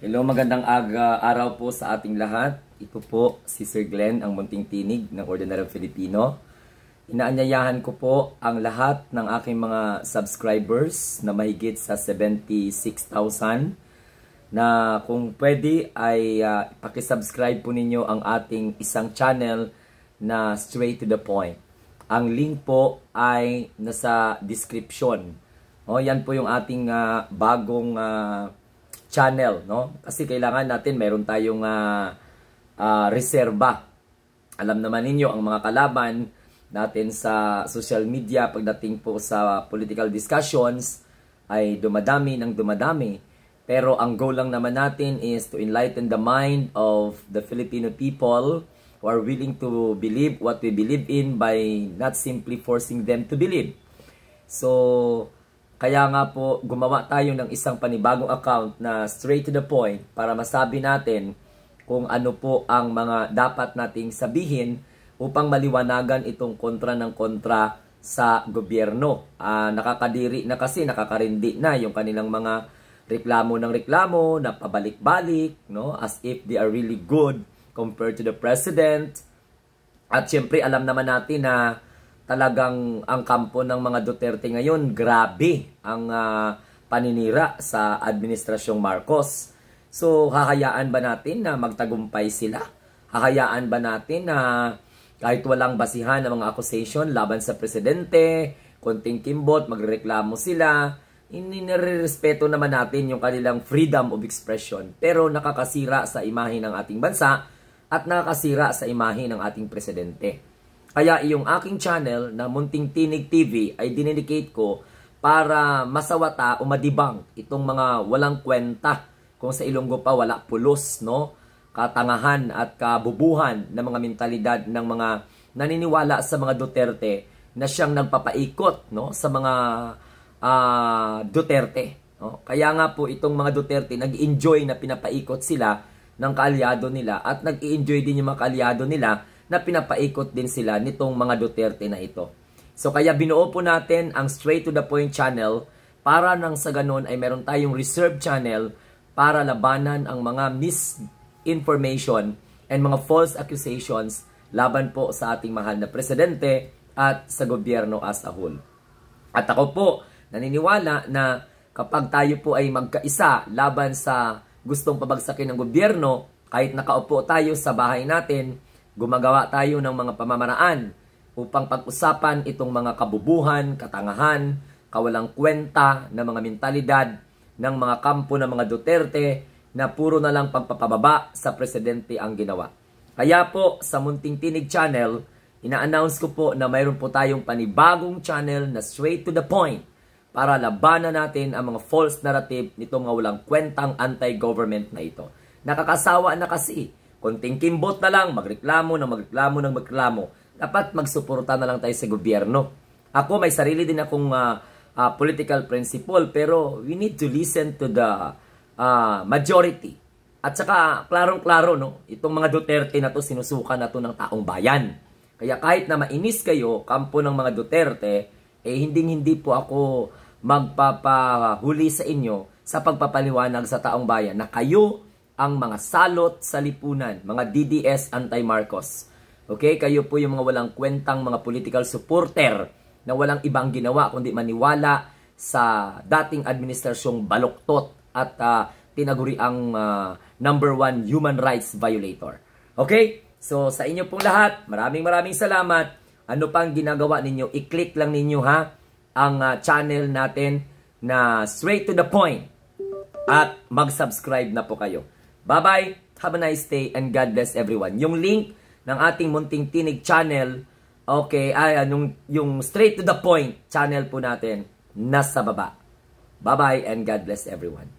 Hello, magandang araw po sa ating lahat. Ito po si Sir Glenn, ang munting tinig ng Ordinaryong Filipino. Inaanyayahan ko po ang lahat ng aking mga subscribers na mahigit sa 76,000 na kung pwede ay pakisubscribe po ninyo ang ating isang channel na Straight to the Point. Ang link po ay nasa description. Yan po yung ating bagong channel, no? Kasi kailangan natin meron tayong reserba. Alam naman ninyo ang mga kalaban natin sa social media pagdating po sa political discussions ay dumadami ng dumadami. Pero ang goal lang naman natin is to enlighten the mind of the Filipino people who are willing to believe what we believe in by not simply forcing them to believe. So, kaya nga po, gumawa tayo ng isang panibagong account na Straight to the Point para masabi natin kung ano po ang mga dapat nating sabihin upang maliwanagan itong kontra ng kontra sa gobyerno. Nakakadiri na kasi, nakakarindi na yung kanilang mga reklamo ng reklamo na pabalik-balik, no? As if they are really good compared to the president. At syempre, alam naman natin na talagang ang kampo ng mga Duterte ngayon, grabe ang paninira sa Administrasyong Marcos. So, hahayaan ba natin na magtagumpay sila? Hahayaan ba natin na kahit walang basihan ng mga accusation laban sa presidente, konting kimbot, magreklamo sila, inirespeto naman natin yung kanilang freedom of expression. Pero nakakasira sa imahe ng ating bansa at nakakasira sa imahe ng ating presidente. Kaya yung aking channel na Munting Tinig TV ay dinedicate ko para masawata o madibang itong mga walang kwenta. Kung sa Ilonggo pa wala pulos, no? Katangahan at kabubuhan ng mga mentalidad ng mga naniniwala sa mga Duterte na siyang nagpapaikot, no? Sa mga Duterte. No? Kaya nga po itong mga Duterte nag-enjoy na pinapaikot sila ng kaalyado nila at nag-i-enjoy din yung mga kaalyado nila na pinapaikot din sila nitong mga Duterte na ito. So kaya binuo po natin ang Straight to the Point channel para nang sa ganun ay meron tayong reserve channel para labanan ang mga misinformation and mga false accusations laban po sa ating mahal na presidente at sa gobyerno as a whole. At ako po naniniwala na kapag tayo po ay magkaisa laban sa gustong pabagsakin ng gobyerno, kahit nakaupo tayo sa bahay natin, gumagawa tayo ng mga pamamaraan upang pag-usapan itong mga kabubuhan, katangahan, kawalang kwenta na mga mentalidad ng mga kampo ng mga Duterte na puro na lang pagpapababa sa presidente ang ginawa. Kaya po sa Munting Tinig channel, ina-announce ko po na mayroon po tayong panibagong channel na Straight to the Point para labanan natin ang mga false narrative nitong mga walang kwentang anti-government na ito. Nakakasawa na kasi. Konting kimbot na lang, magreklamo. Dapat magsuporta na lang tayo sa gobyerno. Ako, may sarili din akong political principle, pero we need to listen to the majority. At saka, klarong-klaro, no? Itong mga Duterte na to, sinusuka na to ng taong bayan. Kaya kahit na mainis kayo, kampo ng mga Duterte, hindi po ako magpapahuli sa inyo sa pagpapaliwanag sa taong bayan na kayo ang mga salot sa lipunan, mga DDS anti-Marcos. Okay? Kayo po yung mga walang kwentang mga political supporter na walang ibang ginawa kundi maniwala sa dating administrasyong baluktot at tinaguri ang #1 human rights violator. Okay? So sa inyo pong lahat, maraming salamat. Ano pang ginagawa ninyo? I-click lang ninyo ha ang channel natin na Straight to the Point at mag-subscribe na po kayo. Bye-bye, have a nice day, and God bless everyone. Yung link ng ating Munting Tinig channel, okay, yung Straight to the Point channel po natin, nasa baba. Bye-bye, and God bless everyone.